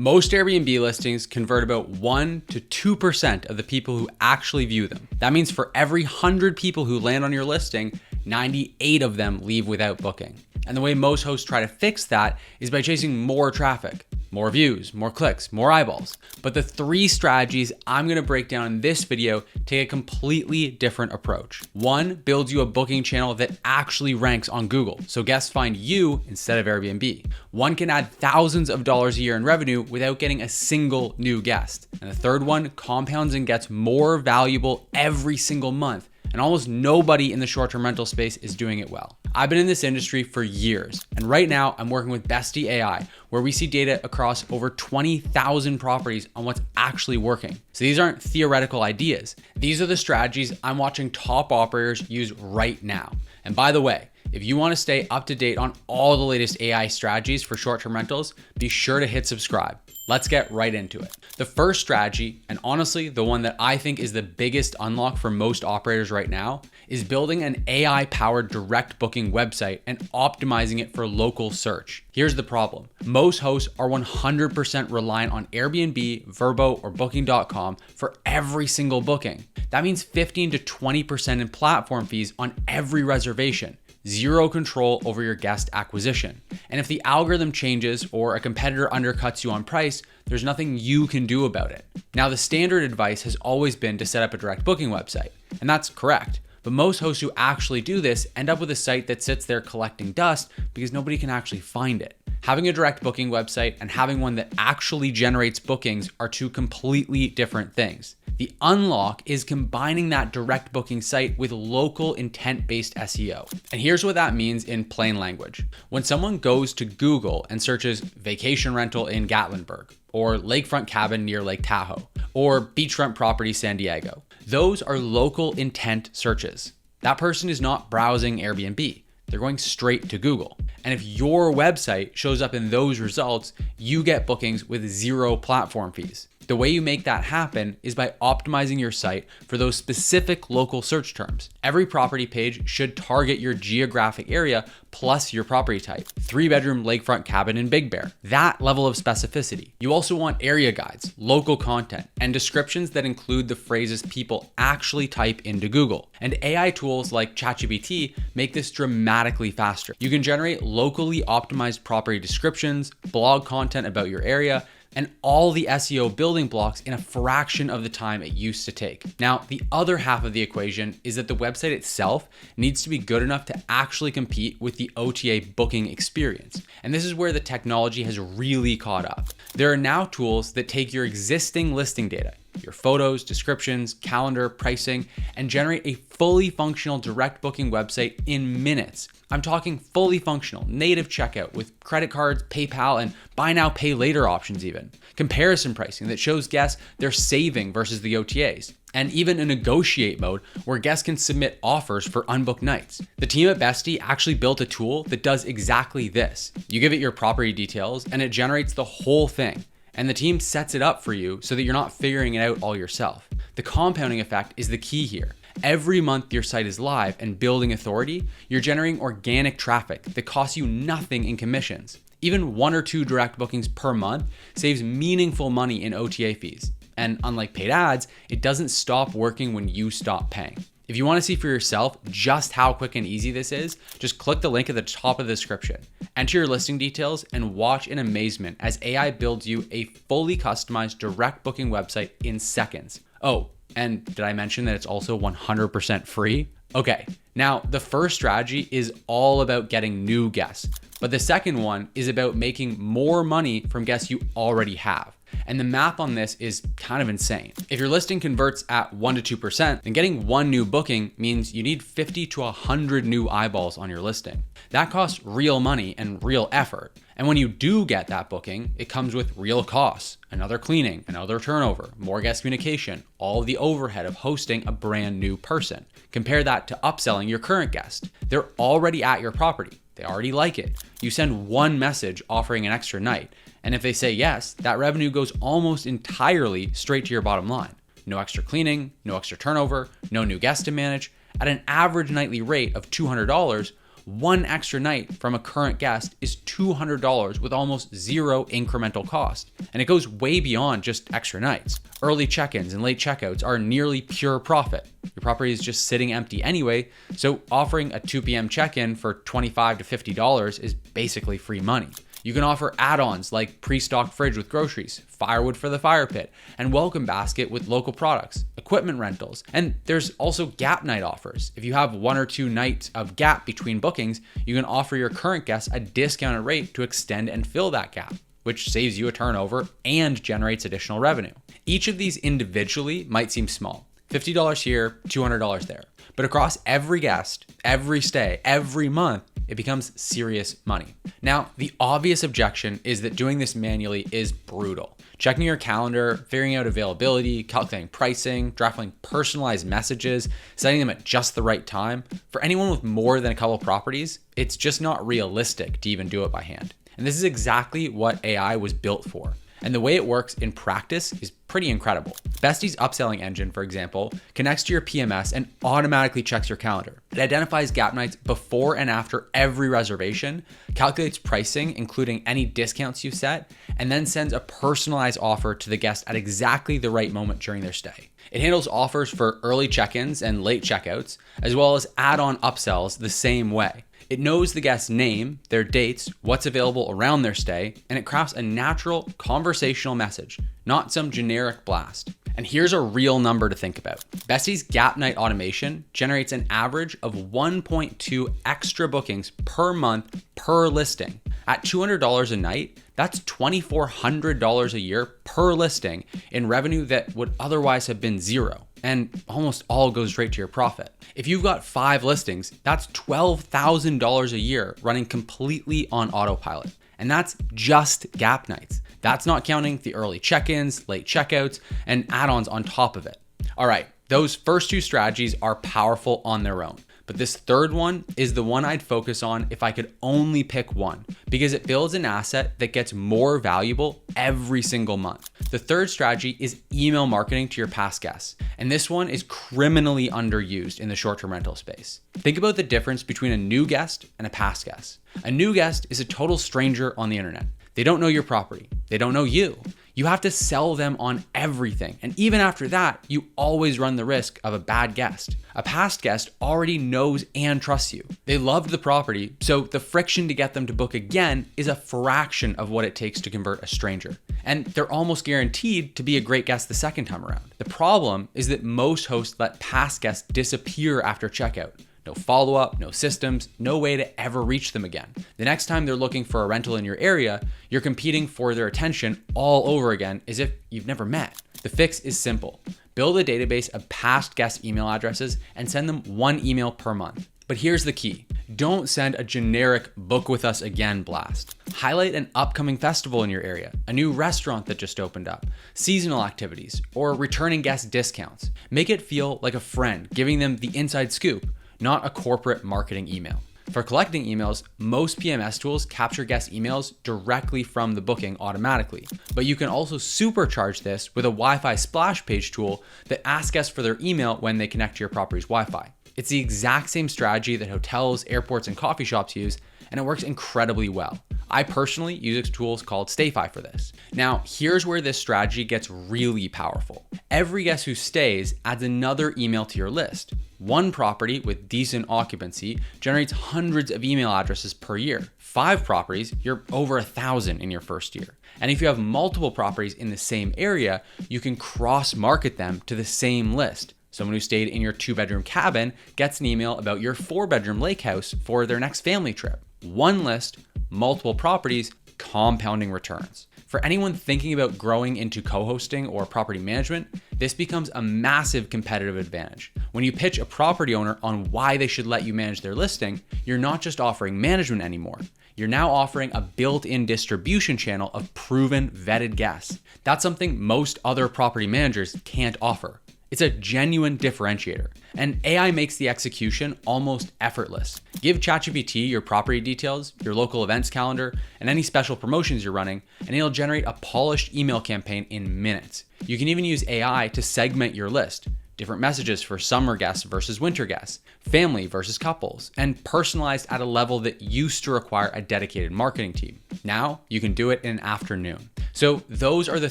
Most Airbnb listings convert about 1 to 2% of the people who actually view them. That means for every 100 people who land on your listing, 98 of them leave without booking. And the way most hosts try to fix that is by chasing more traffic, more views, more clicks, more eyeballs. But the 3 strategies I'm gonna break down in this video take a completely different approach. 1 builds you a booking channel that actually ranks on Google, so guests find you instead of Airbnb. 1 can add thousands of dollars a year in revenue without getting a single new guest. And the 3rd one compounds and gets more valuable every single month. And almost nobody in the short-term rental space is doing it well. I've been in this industry for years, and right now I'm working with Besty AI, where we see data across over 20,000 properties on what's actually working. So these aren't theoretical ideas. These are the strategies I'm watching top operators use right now. And by the way, if you want to stay up to date on all the latest AI strategies for short-term rentals, be sure to hit subscribe. Let's get right into it. The first strategy, and honestly, the one that I think is the biggest unlock for most operators right now, is building an AI-powered direct booking website and optimizing it for local search. Here's the problem. Most hosts are 100% reliant on Airbnb, Vrbo, or Booking.com for every single booking. That means 15 to 20% in platform fees on every reservation. Zero control over your guest acquisition. And if the algorithm changes or a competitor undercuts you on price, there's nothing you can do about it. Now, the standard advice has always been to set up a direct booking website, and that's correct. But most hosts who actually do this end up with a site that sits there collecting dust because nobody can actually find it. Having a direct booking website and having one that actually generates bookings are 2 completely different things. The unlock is combining that direct booking site with local intent-based SEO. And here's what that means in plain language. When someone goes to Google and searches vacation rental in Gatlinburg, or lakefront cabin near Lake Tahoe, or beachfront property San Diego, those are local intent searches. That person is not browsing Airbnb. They're going straight to Google. And if your website shows up in those results, you get bookings with 0 platform fees. The way you make that happen is by optimizing your site for those specific local search terms. Every property page should target your geographic area plus your property type. 3-bedroom lakefront cabin in Big Bear. That level of specificity. You also want area guides, local content, and descriptions that include the phrases people actually type into Google. And AI tools like ChatGPT make this dramatically faster. You can generate locally optimized property descriptions, blog content about your area, and all the SEO building blocks in a fraction of the time it used to take. Now, the other half of the equation is that the website itself needs to be good enough to actually compete with the OTA booking experience. And this is where the technology has really caught up. There are now tools that take your existing listing data, your photos, descriptions, calendar, pricing, and generate a fully functional direct booking website in minutes. I'm talking fully functional, native checkout with credit cards, PayPal, and buy now, pay later options even. Comparison pricing that shows guests they're saving versus the OTAs. And even a negotiate mode where guests can submit offers for unbooked nights. The team at Besty actually built a tool that does exactly this. You give it your property details and it generates the whole thing. And the team sets it up for you so that you're not figuring it out all yourself. The compounding effect is the key here. Every month your site is live and building authority, you're generating organic traffic that costs you nothing in commissions. Even 1 or 2 direct bookings per month saves meaningful money in OTA fees. And unlike paid ads, it doesn't stop working when you stop paying. If you want to see for yourself just how quick and easy this is, just click the link at the top of the description. Enter your listing details and watch in amazement as AI builds you a fully customized direct booking website in seconds. Oh, and did I mention that it's also 100% free? Okay, now the first strategy is all about getting new guests, but the second one is about making more money from guests you already have. And the math on this is kind of insane. If your listing converts at 1 to 2%, then getting 1 new booking means you need 50 to 100 new eyeballs on your listing. That costs real money and real effort. And when you do get that booking, it comes with real costs, another cleaning, another turnover, more guest communication, all of the overhead of hosting a brand new person. Compare that to upselling your current guest. They're already at your property. They already like it. You send 1 message offering an extra night. And if they say yes, that revenue goes almost entirely straight to your bottom line. No extra cleaning, no extra turnover, no new guests to manage. At an average nightly rate of $200, one extra night from a current guest is $200 with almost zero incremental cost. And it goes way beyond just extra nights. Early check-ins and late checkouts are nearly pure profit. Your property is just sitting empty anyway, so offering a 2 p.m. check-in for $25 to $50 is basically free money. You can offer add-ons like pre-stocked fridge with groceries, firewood for the fire pit, and welcome basket with local products, equipment rentals. And there's also gap night offers. If you have 1 or 2 nights of gap between bookings, you can offer your current guests a discounted rate to extend and fill that gap, which saves you a turnover and generates additional revenue. Each of these individually might seem small, $50 here, $200 there. But across every guest, every stay, every month, it becomes serious money. Now, the obvious objection is that doing this manually is brutal. Checking your calendar, figuring out availability, calculating pricing, drafting personalized messages, setting them at just the right time. For anyone with more than a couple properties, it's just not realistic to even do it by hand. And this is exactly what AI was built for. And the way it works in practice is pretty incredible. Besty's upselling engine, for example, connects to your PMS and automatically checks your calendar. It identifies gap nights before and after every reservation, calculates pricing, including any discounts you set, and then sends a personalized offer to the guest at exactly the right moment during their stay. It handles offers for early check-ins and late checkouts, as well as add-on upsells the same way. It knows the guest's name, their dates, what's available around their stay, and it crafts a natural conversational message, not some generic blast. And here's a real number to think about. Besty's Gap Night automation generates an average of 1.2 extra bookings per month per listing. At $200 a night, that's $2,400 a year per listing in revenue that would otherwise have been zero. And almost all goes straight to your profit. If you've got 5 listings, that's $12,000 a year running completely on autopilot. And that's just gap nights. That's not counting the early check-ins, late checkouts, and add-ons on top of it. All right, those first 2 strategies are powerful on their own. But this third one is the one I'd focus on if I could only pick one, because it builds an asset that gets more valuable every single month. The third strategy is email marketing to your past guests. And this one is criminally underused in the short-term rental space. Think about the difference between a new guest and a past guest. A new guest is a total stranger on the internet. They don't know your property. They don't know you. You have to sell them on everything. And even after that, you always run the risk of a bad guest. A past guest already knows and trusts you. They loved the property, so the friction to get them to book again is a fraction of what it takes to convert a stranger. And they're almost guaranteed to be a great guest the second time around. The problem is that most hosts let past guests disappear after checkout. No follow-up, no systems, no way to ever reach them again. The next time they're looking for a rental in your area, you're competing for their attention all over again as if you've never met. The fix is simple. Build a database of past guest email addresses and send them 1 email per month. But here's the key. Don't send a generic book with us again blast. Highlight an upcoming festival in your area, a new restaurant that just opened up, seasonal activities, or returning guest discounts. Make it feel like a friend, giving them the inside scoop, not a corporate marketing email. For collecting emails, most PMS tools capture guest emails directly from the booking automatically, but you can also supercharge this with a Wi-Fi splash page tool that asks guests for their email when they connect to your property's Wi-Fi. It's the exact same strategy that hotels, airports, and coffee shops use, and it works incredibly well. I personally use tools called StayFi for this. Now, here's where this strategy gets really powerful. Every guest who stays adds another email to your list. One property with decent occupancy generates hundreds of email addresses per year. 5 properties, you're over 1,000 in your first year. And if you have multiple properties in the same area, you can cross-market them to the same list. Someone who stayed in your 2-bedroom cabin gets an email about your 4-bedroom lake house for their next family trip. One list, multiple properties, compounding returns. For anyone thinking about growing into co-hosting or property management, this becomes a massive competitive advantage. When you pitch a property owner on why they should let you manage their listing, you're not just offering management anymore. You're now offering a built-in distribution channel of proven, vetted guests. That's something most other property managers can't offer. It's a genuine differentiator, and AI makes the execution almost effortless. Give ChatGPT your property details, your local events calendar, and any special promotions you're running, and it'll generate a polished email campaign in minutes. You can even use AI to segment your list. different messages for summer guests versus winter guests, family versus couples, and personalized at a level that used to require a dedicated marketing team. Now you can do it in an afternoon. So those are the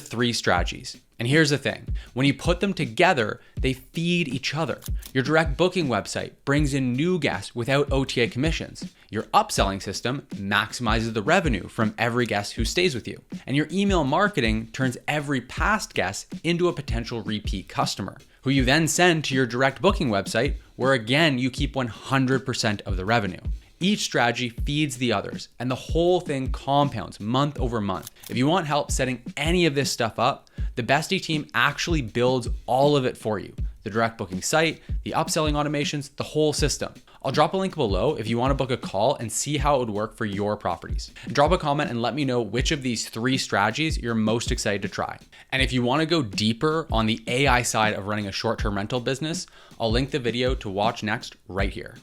3 strategies. And here's the thing, when you put them together, they feed each other. Your direct booking website brings in new guests without OTA commissions. Your upselling system maximizes the revenue from every guest who stays with you. And your email marketing turns every past guest into a potential repeat customer, who you then send to your direct booking website, where again, you keep 100% of the revenue. Each strategy feeds the others, and the whole thing compounds month over month. If you want help setting any of this stuff up, the Besty team actually builds all of it for you. The direct booking site, the upselling automations, the whole system. I'll drop a link below if you want to book a call and see how it would work for your properties. Drop a comment and let me know which of these 3 strategies you're most excited to try. And if you want to go deeper on the AI side of running a short-term rental business, I'll link the video to watch next right here.